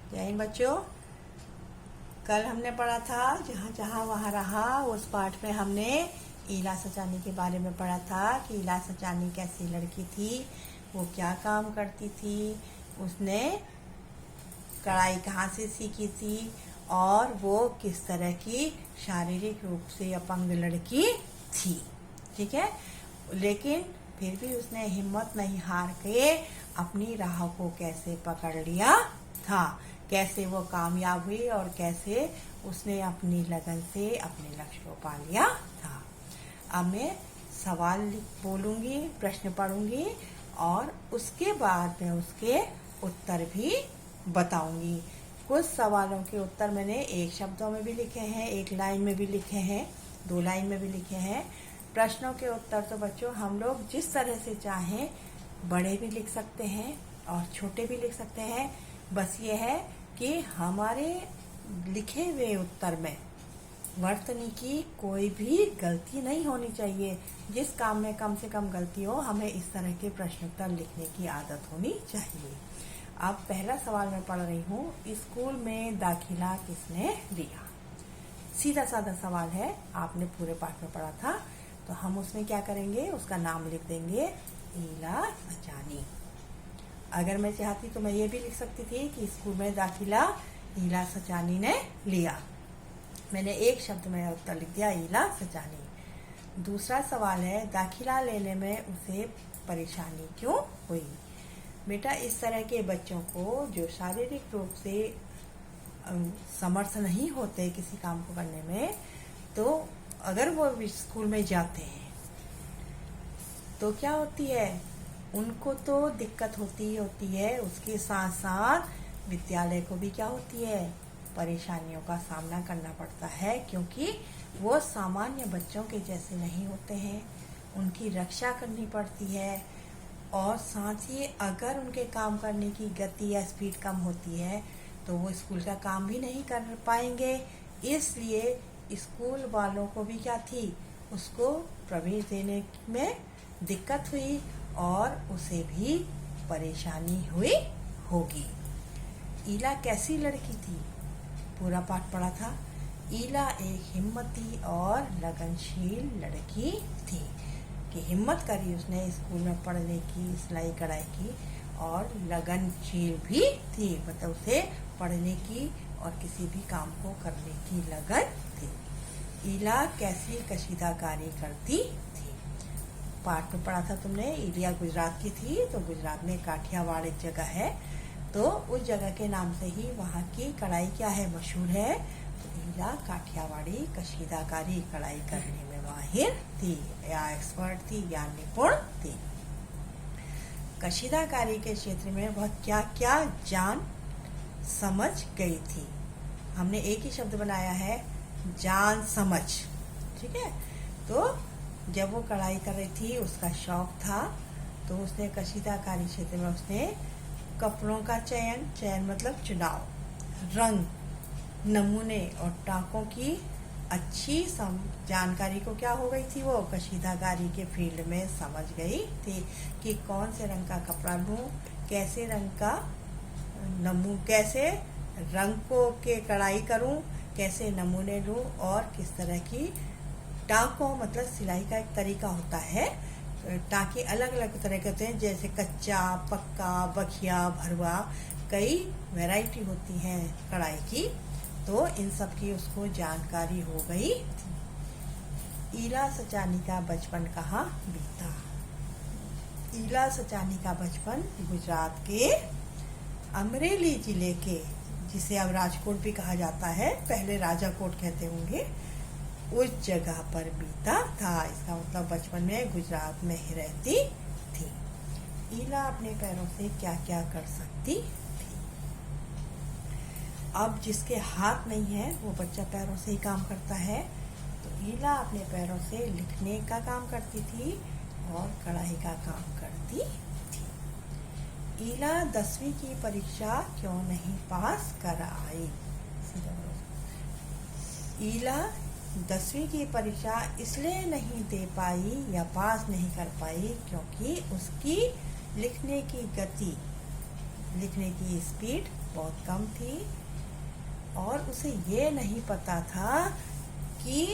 जय हिंद बच्चों। कल हमने पढ़ा था जहाँ जहाँ वहाँ रहा उस पाठ में हमने ईला सचानी के बारे में पढ़ा था कि ईला सचानी कैसी लड़की थी, वो क्या काम करती थी, उसने कढ़ाई कहाँ से सीखी थी और वो किस तरह की शारीरिक रूप से अपंग लड़की थी। ठीक है, लेकिन फिर भी उसने हिम्मत नहीं हार के अपनी राह को कैसे पकड़ लिया था, कैसे वो कामयाब हुई और कैसे उसने अपनी लगन से अपने लक्ष्य को पा लिया था। अब मैं सवाल बोलूँगी, प्रश्न पढ़ूँगी और उसके बाद मैं उसके उत्तर भी बताऊँगी। कुछ सवालों के उत्तर मैंने एक शब्दों में भी लिखे हैं, एक लाइन में भी लिखे हैं, 2 लाइन में भी लिखे हैं। प्रश्नों के उत्तर तो बच्चों हम लोग जिस तरह से चाहें बड़े भी लिख सकते हैं और छोटे भी लिख सकते हैं। बस ये है कि हमारे लिखे हुए उत्तर में वर्तनी की कोई भी गलती नहीं होनी चाहिए। जिस काम में कम से कम गलती हो, हमें इस तरह के प्रश्नोत्तर लिखने की आदत होनी चाहिए। अब पहला सवाल मैं पढ़ रही हूँ, स्कूल में दाखिला किसने लिया। सीधा साधा सवाल है, आपने पूरे पाठ में पढ़ा था। तो हम उसमें क्या करेंगे, उसका नाम लिख देंगे ईला सचानी। अगर मैं चाहती तो मैं ये भी लिख सकती थी कि स्कूल में दाखिला ईला सचानी ने लिया। मैंने एक शब्द में उत्तर लिख दिया, ईला सचानी। दूसरा सवाल है, दाखिला लेने में उसे परेशानी क्यों हुई। बेटा, इस तरह के बच्चों को जो शारीरिक रूप से समर्थ नहीं होते किसी काम को करने में, तो अगर वो स्कूल में जाते हैं तो क्या होती है, उनको तो दिक्कत होती है। उसके साथ साथ विद्यालय को भी क्या होती है, परेशानियों का सामना करना पड़ता है, क्योंकि वो सामान्य बच्चों के जैसे नहीं होते हैं। उनकी रक्षा करनी पड़ती है और साथ ही अगर उनके काम करने की गति या स्पीड कम होती है तो वो स्कूल का काम भी नहीं कर पाएंगे। इसलिए स्कूल वालों को भी क्या थी, उसको प्रवेश देने में दिक्कत हुई और उसे भी परेशानी हुई होगी। ईला कैसी लड़की थी, पूरा पाठ पढ़ा था। ईला एक हिम्मती और लगनशील लड़की थी कि हिम्मत करी उसने स्कूल में पढ़ने की, सिलाई कढ़ाई की, और लगनशील भी थी, मतलब उसे पढ़ने की और किसी भी काम को करने की लगन थी। ईला कैसी कशीदाकारी करती थी। पाठ में पढ़ा था तुमने, ईलिया गुजरात की थी, तो गुजरात में काठियावाड़ एक जगह है, तो उस जगह के नाम से ही वहाँ की कढ़ाई क्या है, मशहूर है। तो ईला काठियावाड़ी कशीदाकारी कढ़ाई करने में माहिर थी या एक्सपर्ट थी या निपुण थी। कशीदाकारी के क्षेत्र में वह क्या क्या जान समझ गई थी। हमने एक ही शब्द बनाया है, जान समझ। ठीक है, तो जब वो कढ़ाई कर रही थी, उसका शौक था, तो उसने कशीदाकारी क्षेत्र में उसने कपड़ों का चयन मतलब चुनाव, रंग, नमूने और टाकों की अच्छी जानकारी को क्या हो गई थी, वो कशीदाकारी के फील्ड में समझ गई थी कि कौन से रंग का कपड़ा लूं, कैसे रंग का कैसे रंग को के कढ़ाई करूं, कैसे नमूने लूं और किस तरह की टाकों, मतलब सिलाई का एक तरीका होता है। टाके अलग अलग तरह के होते हैं, जैसे कच्चा, पक्का, बखिया, भरवा, कई वैरायटी होती हैं कढ़ाई की, तो इन सब की उसको जानकारी हो गई थी। ईला सचानी का बचपन कहाँ बीता। ईला सचानी का बचपन गुजरात के अमरेली जिले के, जिसे अब राजकोट भी कहा जाता है, पहले राजाकोट कहते होंगे, उस जगह पर बीता था। इसका मतलब बचपन में गुजरात में ही रहती थी। ईला अपने पैरों से क्या क्या कर सकती थी। अब जिसके हाथ नहीं है वो बच्चा पैरों से ही काम करता है, तो ईला अपने पैरों से लिखने का काम करती थी और कढ़ाई का काम करती थी। ईला 10वीं की परीक्षा क्यों नहीं पास कर आई। ईला 10वीं की परीक्षा इसलिए नहीं दे पाई या पास नहीं कर पाई क्योंकि उसकी लिखने की गति लिखने की स्पीड बहुत कम थी और उसे ये नहीं पता था कि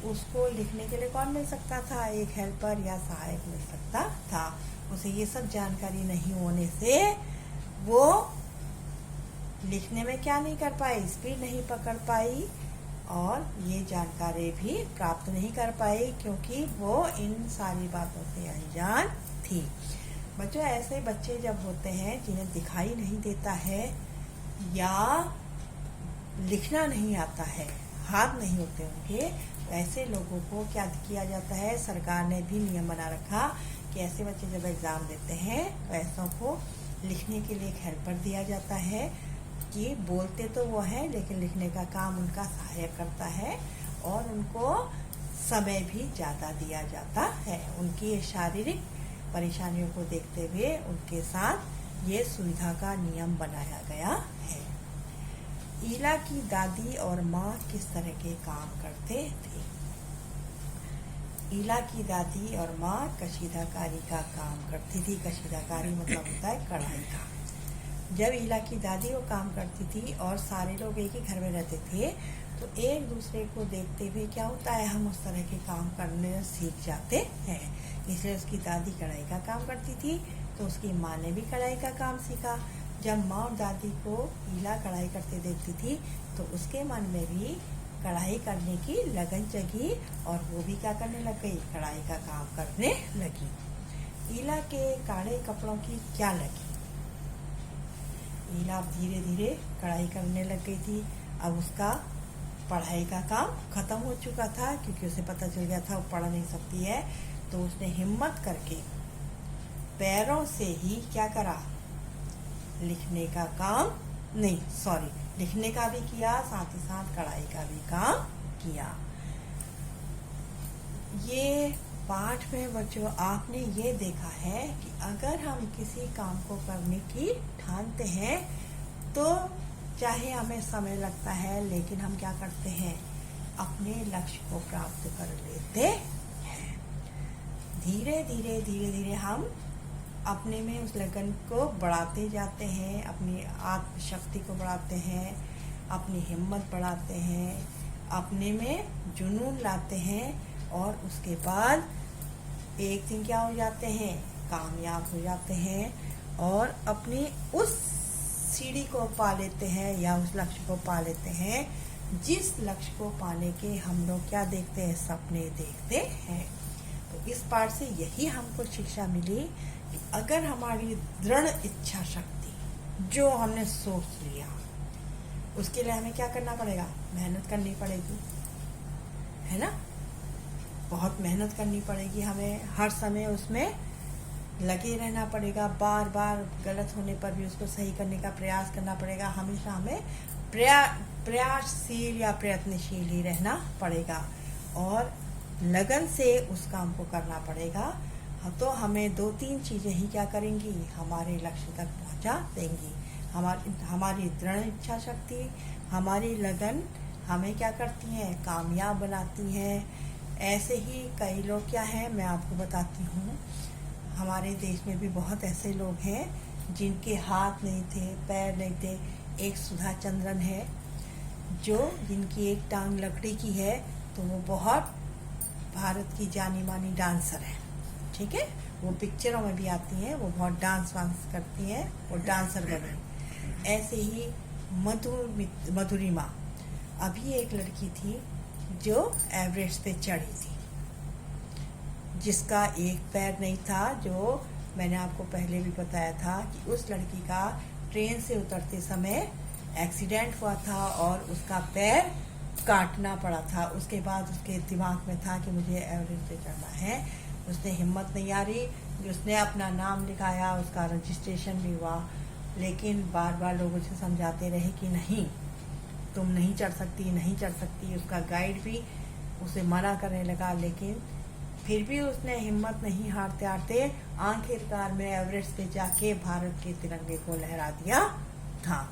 उसको लिखने के लिए कौन मिल सकता था, एक हेल्पर या सहायक मिल सकता था। उसे ये सब जानकारी नहीं होने से वो लिखने में क्या नहीं कर पाई, स्पीड नहीं पकड़ पाई और ये जानकारी भी प्राप्त नहीं कर पाई क्योंकि वो इन सारी बातों से अनजान थी। बच्चों, ऐसे बच्चे जब होते हैं जिन्हें दिखाई नहीं देता है या लिखना नहीं आता है, हाथ नहीं होते उनके, ऐसे लोगों को क्या किया जाता है, सरकार ने भी नियम बना रखा कि ऐसे बच्चे जब एग्ज़ाम देते हैं वैसों को लिखने के लिए एक हेल्पर दिया जाता है कि बोलते तो वो है लेकिन लिखने का काम उनका सहायक करता है और उनको समय भी ज़्यादा दिया जाता है। उनकी शारीरिक परेशानियों को देखते हुए उनके साथ ये सुविधा का नियम बनाया गया है। ईला की दादी और माँ किस तरह के काम करते थे? ईला की दादी और माँ कशीदाकारी का काम करती थी। कशीदाकारी मतलब होता है कढ़ाई का। जब ईला की दादी वो काम करती थी और सारे लोग एक ही घर में रहते थे तो एक दूसरे को देखते हुए क्या होता है, हम उस तरह के काम करने सीख जाते हैं। इसलिए उसकी दादी कढ़ाई का काम करती थी तो उसकी माँ ने भी कढ़ाई का काम सीखा। जब माँ और दादी को ईला कढ़ाई करते देखती थी तो उसके मन में भी कढ़ाई करने की लगन जगी और वो भी क्या करने लग गई, कढ़ाई का काम करने लगी। ईला के काले कपड़ों की क्या लगी? ईला धीरे धीरे कढ़ाई करने लग गई थी। अब उसका पढ़ाई का काम खत्म हो चुका था क्योंकि उसे पता चल गया था वो पढ़ नहीं सकती है। तो उसने हिम्मत करके पैरों से ही क्या करा, लिखने का काम नहीं, सॉरी, लिखने का भी किया, साथ ही साथ कढ़ाई का भी काम किया। ये पाठ में बच्चों आपने ये देखा है कि अगर हम किसी काम को करने की ठानते हैं तो चाहे हमें समय लगता है लेकिन हम क्या करते हैं, अपने लक्ष्य को प्राप्त कर लेते हैं। धीरे धीरे धीरे धीरे हम अपने में उस लगन को बढ़ाते जाते हैं, अपनी आत्मशक्ति को बढ़ाते हैं, अपनी हिम्मत बढ़ाते हैं, अपने में जुनून लाते हैं और उसके बाद एक दिन क्या हो जाते हैं, कामयाब हो जाते हैं और अपनी उस सीढ़ी को पा लेते हैं या उस लक्ष्य को पा लेते हैं जिस लक्ष्य को पाने के हम लोग क्या देखते हैं, सपने देखते हैं। तो इस पाठ से यही हमको शिक्षा मिली कि अगर हमारी दृढ़ इच्छा शक्ति जो हमने सोच लिया उसके लिए हमें क्या करना पड़ेगा, मेहनत करनी पड़ेगी, है ना। बहुत मेहनत करनी पड़ेगी, हमें हर समय उसमें लगे रहना पड़ेगा, बार बार गलत होने पर भी उसको सही करने का प्रयास करना पड़ेगा। हमेशा हमें प्रयासशील या प्रयत्नशील ही रहना पड़ेगा और लगन से उस काम को करना पड़ेगा। तो हमें 2-3 चीज़ें ही क्या करेंगी, हमारे लक्ष्य तक पहुंचा देंगी। हमारी दृढ़ इच्छा शक्ति, हमारी लगन हमें क्या करती हैं, कामयाब बनाती हैं। ऐसे ही कई लोग क्या हैं, मैं आपको बताती हूँ, हमारे देश में भी बहुत ऐसे लोग हैं जिनके हाथ नहीं थे, पैर नहीं थे। एक सुधा चंद्रन है जिनकी एक टांग लकड़ी की है, तो वो बहुत भारत की जानी मानी डांसर है, ठीक है। वो पिक्चरों में भी आती हैं, वो बहुत डांस वांस करती हैं, वो डांसर बनी। ऐसे ही मधुरिमा अभी एक लड़की थी जो एवरेस्ट पे चढ़ी थी, जिसका एक पैर नहीं था, जो मैंने आपको पहले भी बताया था कि उस लड़की का ट्रेन से उतरते समय एक्सीडेंट हुआ था और उसका पैर काटना पड़ा था। उसके बाद उसके दिमाग में था कि मुझे एवरेस्ट पे चढ़ना है। उसने हिम्मत नहीं हारी, उसने अपना नाम लिखाया, उसका रजिस्ट्रेशन भी हुआ, लेकिन बार बार लोग उसे समझाते रहे कि नहीं, तुम नहीं चढ़ सकती, नहीं चढ़ सकती। उसका गाइड भी उसे मना करने लगा, लेकिन फिर भी उसने हिम्मत नहीं हारते हारते आखिरकार में एवरेस्ट पे जाके भारत के तिरंगे को लहरा दिया था।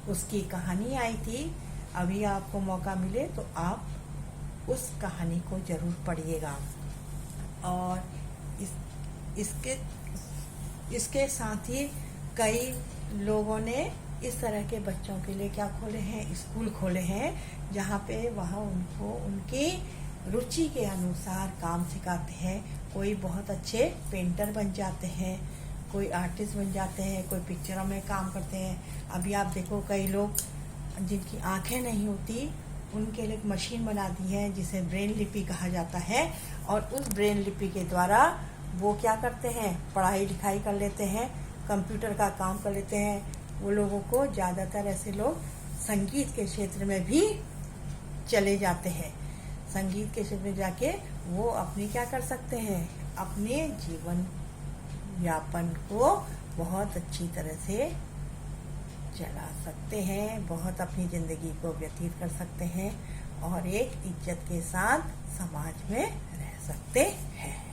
उसकी कहानी आई थी, अभी आपको मौका मिले तो आप उस कहानी को जरूर पढ़िएगा। और इसके साथ ही कई लोगों ने इस तरह के बच्चों के लिए क्या खोले हैं, स्कूल खोले हैं, जहाँ पे वह उनको उनकी रुचि के अनुसार काम सिखाते हैं। कोई बहुत अच्छे पेंटर बन जाते हैं, कोई आर्टिस्ट बन जाते हैं, कोई पिक्चरों में काम करते हैं। अभी आप देखो कई लोग जिनकी आंखें नहीं होती उनके लिए एक मशीन बना दी है जिसे ब्रेन लिपि कहा जाता है, और उस ब्रेन लिपि के द्वारा वो क्या करते हैं, पढ़ाई लिखाई कर लेते हैं, कंप्यूटर का काम कर लेते हैं। वो लोगों को ज़्यादातर ऐसे लोग संगीत के क्षेत्र में भी चले जाते हैं। संगीत के क्षेत्र में जाके वो अपनी क्या कर सकते हैं, अपने जीवन यापन को बहुत अच्छी तरह से चला सकते हैं, बहुत अपनी ज़िंदगी को व्यतीत कर सकते हैं और एक इज्जत के साथ समाज में रह सकते हैं।